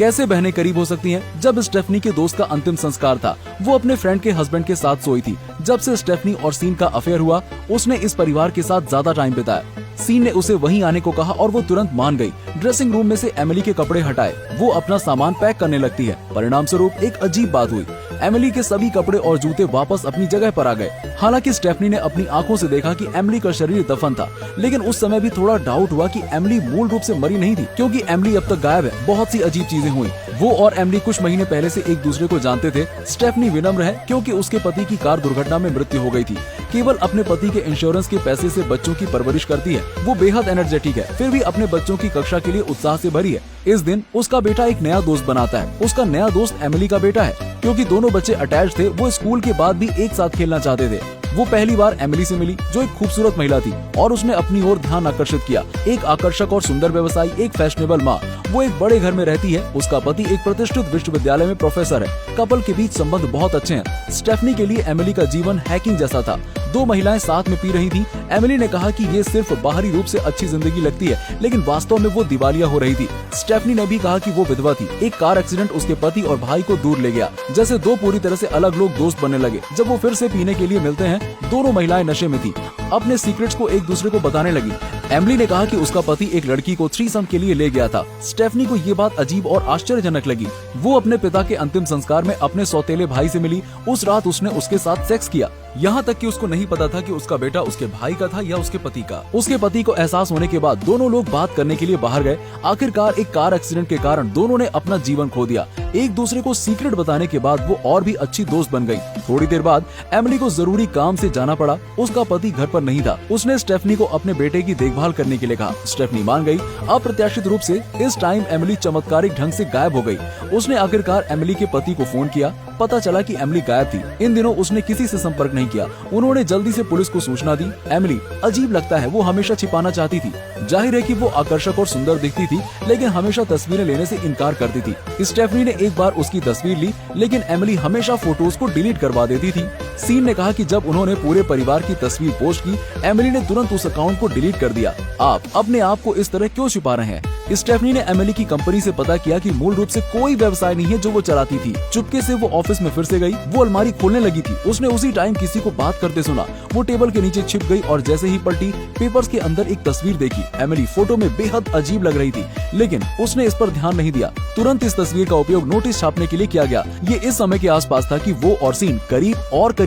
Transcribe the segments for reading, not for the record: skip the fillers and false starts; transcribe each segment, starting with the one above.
कैसे बहनें करीब हो सकती हैं? जब स्टेफनी के दोस्त का अंतिम संस्कार था, वो अपने फ्रेंड के हस्बैंड के साथ सोई थी। जब से स्टेफनी और सीन का अफेयर हुआ, उसने इस परिवार के साथ ज्यादा टाइम बिताया। सीन ने उसे वहीं आने को कहा और वो तुरंत मान गई। ड्रेसिंग रूम में से एमिली के कपड़े हटाए, वो अपना सामान पैक करने लगती है। परिणाम स्वरूप एक अजीब बात हुई, एमिली के सभी कपड़े और जूते वापस अपनी जगह पर आ गए। हालांकि स्टेफनी ने अपनी आंखों से देखा कि एमिली का शरीर दफन था, लेकिन उस समय भी थोड़ा डाउट हुआ कि एमिली मूल रूप से मरी नहीं थी, क्योंकि एमिली अब तक गायब है। बहुत सी अजीब चीजें हुई। वो और एमिली कुछ महीने पहले से एक दूसरे को जानते थे। स्टेफनी विनम्र है क्योंकि उसके पति की कार दुर्घटना में मृत्यु हो गई थी। केवल अपने पति के इंश्योरेंस के पैसे से बच्चों की परवरिश करती है। वो बेहद एनर्जेटिक है, फिर भी अपने बच्चों की कक्षा के लिए उत्साह से भरी है। इस दिन उसका बेटा एक नया दोस्त बनाता है। उसका नया दोस्त एमिली का बेटा है। क्योंकि दोनों बच्चे अटैच थे, वो स्कूल के बाद भी एक साथ खेलना चाहते थे। वो पहली बार एमिली से मिली, जो एक खूबसूरत महिला थी, और उसने अपनी ओर ध्यान आकर्षित किया। एक आकर्षक और सुंदर व्यवसायी, एक फैशनेबल माँ। वो एक बड़े घर में रहती है। उसका पति एक प्रतिष्ठित विश्वविद्यालय में प्रोफेसर है। कपल के बीच संबंध बहुत अच्छे हैं। स्टेफनी के लिए एमिली का जीवन हैकिंग जैसा था। दो महिलाएं साथ में पी रही थी। एमिली ने कहा कि ये सिर्फ बाहरी रूप से अच्छी जिंदगी लगती है, लेकिन वास्तव में वो दिवालिया हो रही थी। स्टेफनी ने भी कहा कि वो विधवा थी। एक कार एक्सीडेंट उसके पति और भाई को दूर ले गया। जैसे दो पूरी तरह से अलग लोग दोस्त बनने लगे। जब वो फिर से पीने के लिए मिलते हैं, दोनों महिलाएं नशे में थी। अपने सीक्रेट्स को एक दूसरे को बताने लगी। एमिली ने कहा कि उसका पति एक लड़की को थ्रीसम के लिए ले गया था। स्टेफनी को ये बात अजीब और आश्चर्यजनक लगी। वो अपने पिता के अंतिम संस्कार में अपने सौतेले भाई से मिली। उस रात उसने उसके साथ सेक्स किया। यहाँ तक कि उसको नहीं पता था कि उसका बेटा उसके भाई का था या उसके पति का। उसके पति को एहसास होने के बाद दोनों लोग बात करने के लिए बाहर गए। आखिरकार एक कार एक्सीडेंट के कारण दोनों ने अपना जीवन खो दिया। एक दूसरे को सीक्रेट बताने के बाद वो और भी अच्छी दोस्त बन गई। थोड़ी देर बाद एमिली को जरूरी काम से जाना पड़ा। उसका पति घर पर नहीं था। उसने स्टेफनी को अपने बेटे की देखभाल करने के लिए कहा। स्टेफनी मान गई। अप्रत्याशित रूप से इस टाइम एमिली चमत्कारिक ढंग से गायब हो गई। उसने आखिरकार एमिली के पति को फोन किया। पता चला कि एमिली गायब थी। इन दिनों उसने किसी से संपर्क नहीं किया। उन्होंने जल्दी से पुलिस को सूचना दी। एमिली, अजीब लगता है, वो हमेशा छिपाना चाहती थी। जाहिर है कि वो आकर्षक और सुंदर दिखती थी, लेकिन हमेशा तस्वीरें लेने से इनकार करती थी। स्टेफनी ने एक बार उसकी तस्वीर ली, लेकिन एमिली हमेशा फोटोज को डिलीट करवा देती थी। सीन ने कहा कि जब उन्होंने पूरे परिवार की तस्वीर पोस्ट की, एमिली ने तुरंत उस अकाउंट को डिलीट कर दिया। आप अपने आप को इस तरह क्यों छुपा रहे हैं? स्टेफनी ने एमिली की कंपनी से पता किया कि मूल रूप से कोई व्यवसाय नहीं है जो वो चलाती थी। चुपके से वो ऑफिस में फिर से गई। वो अलमारी खोलने लगी थी। उसने उसी टाइम किसी को बात करते सुना। वो टेबल के नीचे छिप गई और जैसे ही पलटी, पेपर्स के अंदर एक तस्वीर देखी। एमिली फोटो में बेहद अजीब लग रही थी, लेकिन उसने इस पर ध्यान नहीं दिया। तुरंत इस तस्वीर का उपयोग नोटिस छापने के लिए किया गया। ये इस समय के आसपास था कि वो और सीन करीब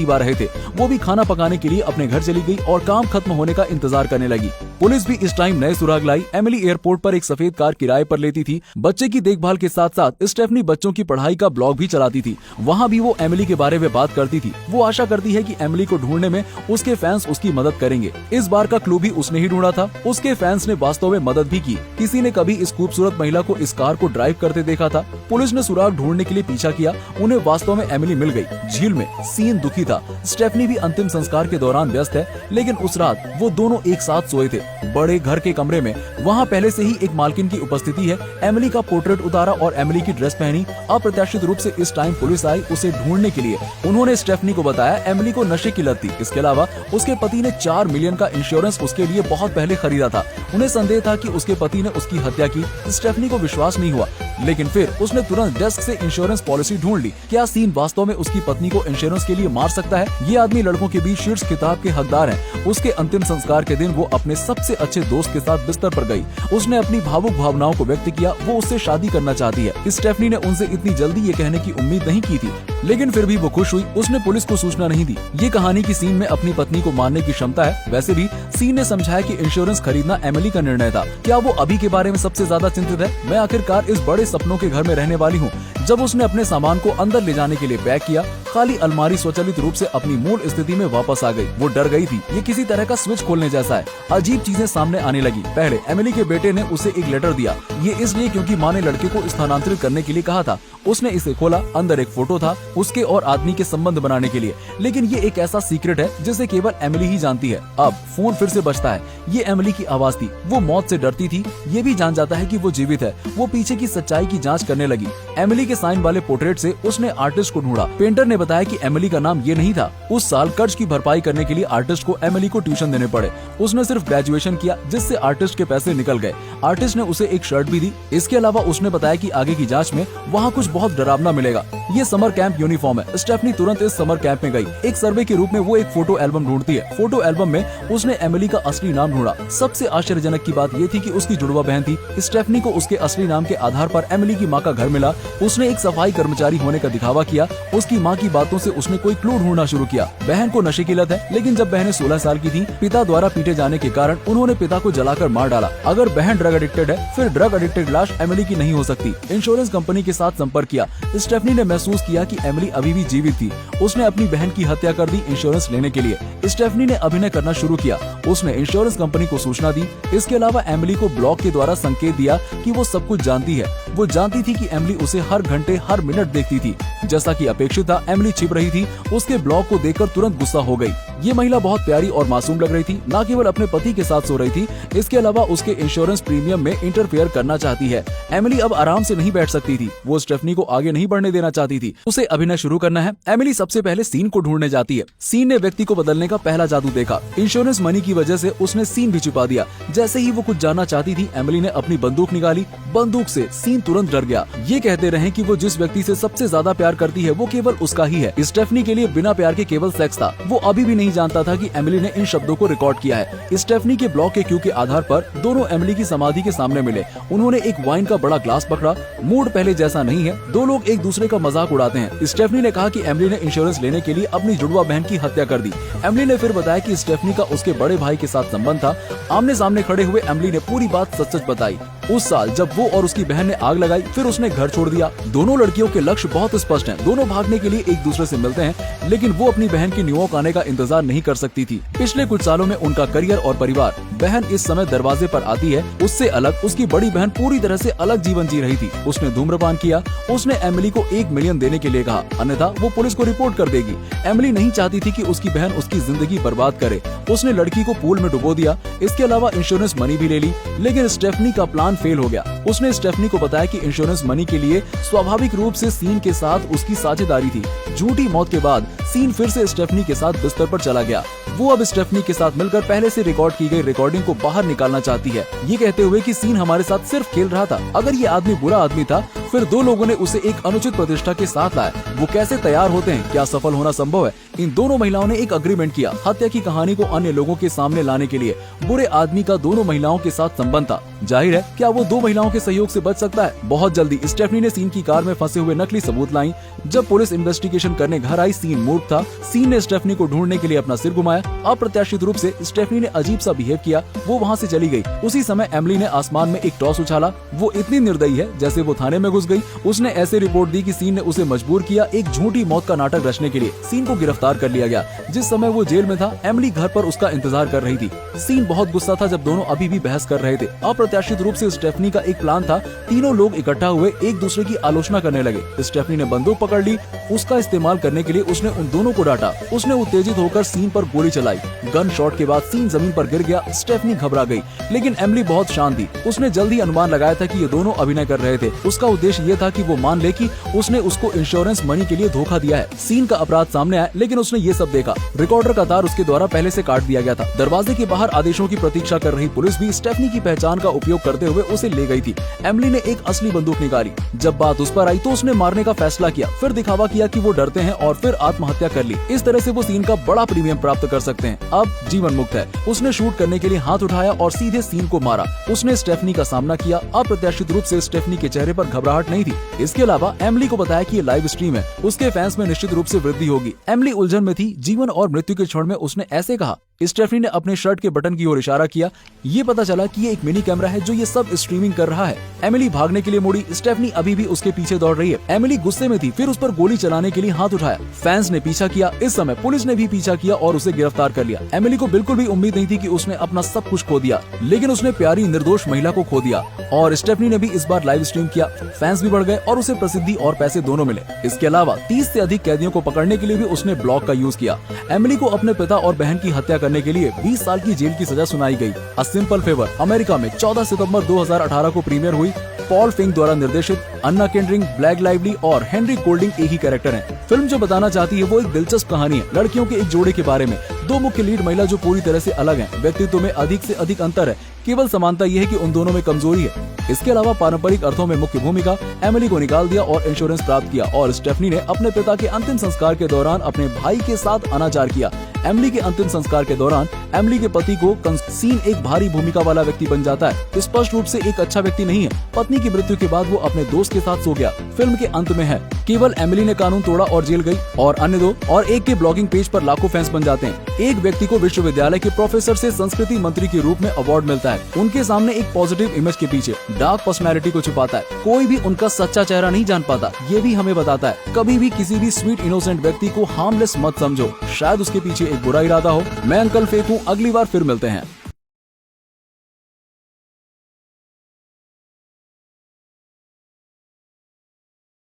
आ रहे थे। वो भी खाना पकाने के लिए अपने घर चली गई और काम खत्म होने का इंतजार करने लगी। पुलिस भी इस टाइम नए सुराग लाई। एमिली एयरपोर्ट पर एक सफेद कार किराए पर लेती थी। बच्चे की देखभाल के साथ साथ स्टेफनी बच्चों की पढ़ाई का ब्लॉग भी चलाती थी। वहाँ भी वो एमिली के बारे में बात करती थी। वो आशा करती है कि एमिली को ढूंढने में उसके फैंस उसकी मदद करेंगे। इस बार का क्लू भी उसने ही ढूंढा था। उसके फैंस ने वास्तव में मदद भी की। किसी ने कभी इस खूबसूरत महिला को इस कार को ड्राइव करते देखा था। पुलिस ने सुराग ढूंढने के लिए पीछा किया। उन्हें वास्तव में एमिली मिल गई। झील में सीन दुखी था। स्टेफनी भी अंतिम संस्कार के दौरान व्यस्त है, लेकिन उस रात वो दोनों एक साथ सोए थे, बड़े घर के कमरे में। वहाँ पहले से ही एक मालकिन की उपस्थिति है। एमिली का पोर्ट्रेट उतारा और एमिली की ड्रेस पहनी। अप्रत्याशित रूप से इस टाइम पुलिस आई उसे ढूंढने के लिए। उन्होंने स्टेफनी को बताया एमिली को नशे की लत थी। इसके अलावा उसके पति ने 4 मिलियन का इंश्योरेंस उसके लिए बहुत पहले खरीदा था। उन्हें संदेह था कि उसके पति ने उसकी हत्या की। स्टेफनी को विश्वास नहीं हुआ, लेकिन फिर उसने तुरंत डेस्क से इंश्योरेंस पॉलिसी ढूंढ ली। क्या सीन वास्तव में उसकी पत्नी को इंश्योरेंस के लिए मार सकता है? ये आदमी लड़कों के बीच शीर्ष खिताब के हकदार है। उसके अंतिम संस्कार के दिन वो अपने सबसे अच्छे दोस्त के साथ बिस्तर पर गई। उसने अपनी भावुक भावनाओं को व्यक्त किया। वो उससे शादी करना चाहती है। स्टेफनी ने उनसे इतनी जल्दी ये कहने की उम्मीद नहीं की थी, लेकिन फिर भी वो खुश हुई। उसने पुलिस को सूचना नहीं दी। ये कहानी की सीन में अपनी पत्नी को मारने की क्षमता है। वैसे भी सीन ने समझाया कि इंश्योरेंस खरीदना एमिली का निर्णय था। क्या वो अभी के बारे में सबसे ज्यादा चिंतित है? मैं आखिरकार इस बड़े सपनों के घर में रहने वाली हूँ। जब उसने अपने सामान को अंदर ले जाने के लिए पैक किया, खाली अलमारी स्वचालित रूप से अपनी मूल स्थिति में वापस आ गई। वो डर गई थी। ये किसी तरह का स्विच खोलने जैसा है। अजीब चीजें सामने आने लगी। पहले एमिली के बेटे ने उसे एक लेटर दिया। ये इसलिए क्योंकि माँ ने लड़के को स्थानांतरित करने के लिए कहा था। उसने इसे खोला। अंदर एक फोटो था उसके और आदमी के संबंध बनाने के लिए, लेकिन ये एक ऐसा सीक्रेट है जिसे केवल एमिली ही जानती है। अब फोन फिर से बजता है। ये एमिली की आवाज थी। वो मौत से डरती थी। ये भी जान जाता है कि वो जीवित है। वो पीछे की सच्चाई की जांच करने लगी। एमिली के साइन वाले पोर्ट्रेट से उसने आर्टिस्ट को ढूंढा। पेंटर ने बताया कि एमिली का नाम ये नहीं था। उस साल कर्ज की भरपाई करने के लिए आर्टिस्ट को एमिली को ट्यूशन देने पड़े। उसने सिर्फ ग्रेजुएशन किया, जिससे आर्टिस्ट के पैसे निकल गए। आर्टिस्ट ने उसे एक शर्ट भी दी। इसके अलावा उसने बताया कि आगे की जांच में वहाँ कुछ बहुत डरावना मिलेगा। ये समर कैंप यूनिफॉर्म है। स्टेफनी तुरंत इस समर कैंप में गई। एक सर्वे के रूप में वो एक फोटो एल्बम ढूंढती है। फोटो एल्बम में उसने एमिली का असली नाम ढूंढा। सबसे आश्चर्यजनक की बात ये थी कि उसकी जुड़वा बहन थी। स्टेफनी को उसके असली नाम के आधार पर एमिली की माँ का घर मिला। उसने एक सफाई कर्मचारी होने का दिखावा किया। उसकी माँ की बातों से उसने कोई क्लू ढूंढना शुरू किया। बहन को नशे की लत है, लेकिन जब बहनें 16 साल की थी, पिता द्वारा पीटे जाने के कारण उन्होंने पिता को जलाकर मार डाला। अगर बहन ड्रग एडिक्टेड है, फिर ड्रग एडिक्टेड लाश एमिली की नहीं हो सकती। इंश्योरेंस कंपनी के साथ संपर्क किया। स्टेफनी ने महसूस किया कि एमिली अभी भी जीवित थी। उसने अपनी बहन की हत्या कर दी इंश्योरेंस लेने के लिए। स्टेफनी ने अभिनय करना शुरू किया। उसने इंश्योरेंस कंपनी को सूचना दी। इसके अलावा एमिली को ब्लॉग के द्वारा संकेत दिया कि वो सब कुछ जानती है। वो जानती थी कि एमिली उसे हर घंटे हर मिनट देखती थी। जैसा कि अपेक्षित था, एमिली छिप रही थी। उसके ब्लॉग को देखकर तुरंत गुस्सा हो गई। ये महिला बहुत प्यारी और मासूम लग रही थी। न केवल अपने पति के साथ सो रही थी, इसके अलावा उसके इंश्योरेंस प्रीमियम में इंटरफेयर करना चाहती है। एमिली अब आराम से नहीं बैठ सकती थी। वो स्टेफनी को आगे नहीं बढ़ने देना चाहती थी। उसे अभिनय शुरू करना है। एमिली सबसे पहले सीन को ढूंढने जाती है। सीन ने व्यक्ति को बदलने का पहला जादू देखा। इंश्योरेंस मनी की वजह से उसने सीन भी छुपा दिया। जैसे ही वो कुछ जानना चाहती थी, एमिली ने अपनी बंदूक निकाली। बंदूक से सीन तुरंत डर गया। ये कहते रहे कि वो जिस व्यक्ति से सबसे ज्यादा प्यार करती है, वो केवल उसका ही है। स्टेफनी के लिए बिना प्यार के केवल सेक्स था। वो अभी भी नहीं जानता था कि एमिली ने इन शब्दों को रिकॉर्ड किया है। स्टेफनी के ब्लॉग के क्यू के आधार पर दोनों एमिली की समाधि के सामने मिले। उन्होंने एक वाइन का बड़ा ग्लास पकड़ा। मूड पहले जैसा नहीं है। दो लोग एक दूसरे का मजाक उड़ाते हैं। स्टेफनी ने कहा कि एमिली ने इंश्योरेंस लेने के लिए अपनी जुड़वा बहन की हत्या कर दी। एमिली ने फिर बताया कि स्टेफनी का उसके बड़े भाई के साथ संबंध था। आमने सामने खड़े हुए एमिली ने पूरी बात सच सच बताई। उस साल जब वो और उसकी बहन ने आग लगाई, फिर उसने घर छोड़ दिया। दोनों लड़कियों के लक्ष्य बहुत स्पष्ट हैं। दोनों भागने के लिए एक दूसरे से मिलते हैं, लेकिन वो अपनी बहन के न्यूयॉर्क आने का इंतजार नहीं कर सकती थी। पिछले कुछ सालों में उनका करियर और परिवार। बहन इस समय दरवाजे पर आती है। उससे अलग उसकी बड़ी बहन पूरी तरह से अलग जीवन जी रही थी। उसने धूम्रपान किया। उसने एमिली को 1 मिलियन देने के लिए कहा, अन्यथा वो पुलिस को रिपोर्ट कर देगी। एमिली नहीं चाहती थी कि उसकी बहन उसकी जिंदगी बर्बाद करे। उसने लड़की को पूल में डुबो दिया। इसके अलावा इंश्योरेंस मनी भी ले ली, लेकिन स्टेफनी का प्लान फेल हो गया। उसने स्टेफनी को बताया कि इंश्योरेंस मनी के लिए स्वाभाविक रूप से सीन के साथ उसकी साझेदारी थी। झूठी मौत के बाद सीन फिर से स्टेफनी के साथ बिस्तर पर चला गया। वो अब स्टेफनी के साथ मिलकर पहले से रिकॉर्ड की गई रिकॉर्डिंग को बाहर निकालना चाहती है, ये कहते हुए कि सीन हमारे साथ सिर्फ खेल रहा था। अगर ये आदमी बुरा आदमी था, फिर दो लोगों ने उसे एक अनुचित प्रतिष्ठा के साथ लाया। वो कैसे तैयार होते हैं? क्या सफल होना संभव है? इन दोनों महिलाओं ने एक अग्रीमेंट किया। हत्या की कहानी को अन्य लोगों के सामने लाने के लिए बुरे आदमी का दोनों महिलाओं के साथ संबंध था। जाहिर है, क्या वो दो महिलाओं के सहयोग से बच सकता है? बहुत जल्दी स्टेफनी ने सीन की कार में फंसे हुए नकली सबूत लाई। जब पुलिस इन्वेस्टिगेशन करने घर आई, सीन मूर्ख था। सीन ने स्टेफनी को ढूंढने के लिए अपना सिर घुमाया। अप्रत्याशित रूप से स्टेफनी ने अजीब सा बिहेव किया। वो वहाँ से चली गई। उसी समय एमिली ने आसमान में एक टॉस उछाला। वो इतनी निर्दयी है जैसे वो थाने में घुस गई। उसने ऐसे रिपोर्ट दी कि सीन ने उसे मजबूर किया एक झूठी मौत का नाटक रचने के लिए। सीन को गिरफ्तार कर लिया गया। जिस समय वो जेल में था, एमिली घर पर उसका इंतजार कर रही थी। सीन बहुत गुस्सा था जब दोनों अभी भी बहस कर रहे थे। अप्रत्याशित रूप से स्टेफनी का एक प्लान था। तीनों लोग इकट्ठा हुए एक दूसरे की आलोचना करने लगे। स्टेफनी ने बंदूक पकड़ ली। उसका इस्तेमाल करने के लिए उसने उन दोनों को डांटा। उसने उत्तेजित होकर सीन पर गोली चलाई। गन शॉट के बाद सीन जमीन पर गिर गया। स्टेफनी घबरा गई, लेकिन एमिली बहुत शांत थी। उसने जल्दी अनुमान लगाया था कि ये दोनों अभिनय कर रहे थे। उसका उद्देश्य ये था कि वो मान ले कि उसने उसको इंश्योरेंस मनी के लिए धोखा दिया है। सीन का अपराध सामने आया, लेकिन उसने ये सब देखा। रिकॉर्डर का तार उसके द्वारा पहले से काट दिया गया था। दरवाजे के बाहर आदेशों की प्रतीक्षा कर रही पुलिस भी स्टेफनी की पहचान का उपयोग करते हुए उसे ले गई थी। एमिली ने एक असली बंदूक निकाली। जब बात उस पर आई तो उसने मारने का फैसला किया, फिर दिखावा किया कि वो डरते हैं और फिर आत्महत्या कर ली। इस तरह से वो सीन का बड़ा प्रीमियम प्राप्त कर सकते हैं। अब जीवन मुक्त है। उसने शूट करने के लिए हाथ उठाया और सीधे सीन को मारा। उसने स्टेफनी का सामना किया। अप्रत्याशित रूप से स्टेफनी के चेहरे पर घबराहट नहीं थी। इसके अलावा एमिली को बताया कि ये लाइव स्ट्रीम है। उसके फैंस में निश्चित रूप से वृद्धि होगी। एमिली उलझन में थी। जीवन और मृत्यु के क्षण में उसने ऐसे कहा। स्टेफनी ने अपने शर्ट के बटन की ओर इशारा किया। ये पता चला कि ये एक मिनी कैमरा है जो ये सब स्ट्रीमिंग कर रहा है। एमिली भागने के लिए मुड़ी। स्टेफनी अभी भी उसके पीछे दौड़ रही है। एमिली गुस्से में थी, फिर उस पर गोली चलाने के लिए हाथ उठाया। फैंस ने पीछा किया। इस समय पुलिस ने भी पीछा किया और उसे गिरफ्तार कर लिया। एमिली को बिल्कुल भी उम्मीद नहीं थी कि उसने अपना सब कुछ खो दिया, लेकिन उसने प्यारी निर्दोष महिला को खो दिया। और स्टेफनी ने भी इस बार लाइव स्ट्रीम किया। फैंस भी बढ़ गए और उसे प्रसिद्धि और पैसे दोनों मिले। इसके अलावा 30 से अधिक कैदियों को पकड़ने के लिए भी उसने ब्लॉग का यूज किया। एमिली को अपने पिता और बहन की हत्या करने के लिए 20 साल की जेल की सजा सुनाई गई। अ सिंपल फेवर अमेरिका में 14 सितंबर 2018 को प्रीमियर हुई। पॉल फिंक द्वारा निर्देशित। अन्ना केंड्रिक, ब्लैक लाइवली और हेनरी गोल्डिंग एक ही कैरेक्टर हैं। फिल्म जो बताना चाहती है वो एक दिलचस्प कहानी है लड़कियों के एक जोड़े के बारे में। दो मुख्य लीड महिला जो पूरी तरह से अलग हैं, व्यक्तित्व में अधिक से अधिक अंतर है, केवल समानता ये है कि उन दोनों में कमजोरी है। इसके अलावा पारंपरिक अर्थों में मुख्य भूमिका एमिली को निकाल दिया और इंश्योरेंस प्राप्त किया, और स्टेफनी ने अपने पिता के अंतिम संस्कार के दौरान अपने भाई के साथ अनाचार किया। एमिली के अंतिम संस्कार के दौरान एमिली के पति को सीन एक भारी भूमिका वाला व्यक्ति बन जाता है। स्पष्ट रूप से एक अच्छा व्यक्ति नहीं है। पत्नी की मृत्यु के बाद वो अपने दोस्त के साथ सो गया। फिल्म के अंत में है केवल एमिली ने कानून तोड़ा और जेल गई, और अन्य दो और एक के ब्लॉगिंग पेज पर लाखों फैंस बन जाते हैं। एक व्यक्ति को विश्वविद्यालय के प्रोफेसर से संस्कृति मंत्री के रूप में अवार्ड मिलता है। उनके सामने एक पॉजिटिव इमेज के पीछे डार्क पर्सनैलिटी को छुपाता है। कोई भी उनका सच्चा चेहरा नहीं जान पाता। ये भी हमें बताता है कभी भी किसी भी स्वीट इनोसेंट व्यक्ति को हार्मलेस मत समझो, शायद उसके पीछे एक बुरा इरादा हो। मैं अंकल फेक हूँ, अगली बार फिर मिलते हैं।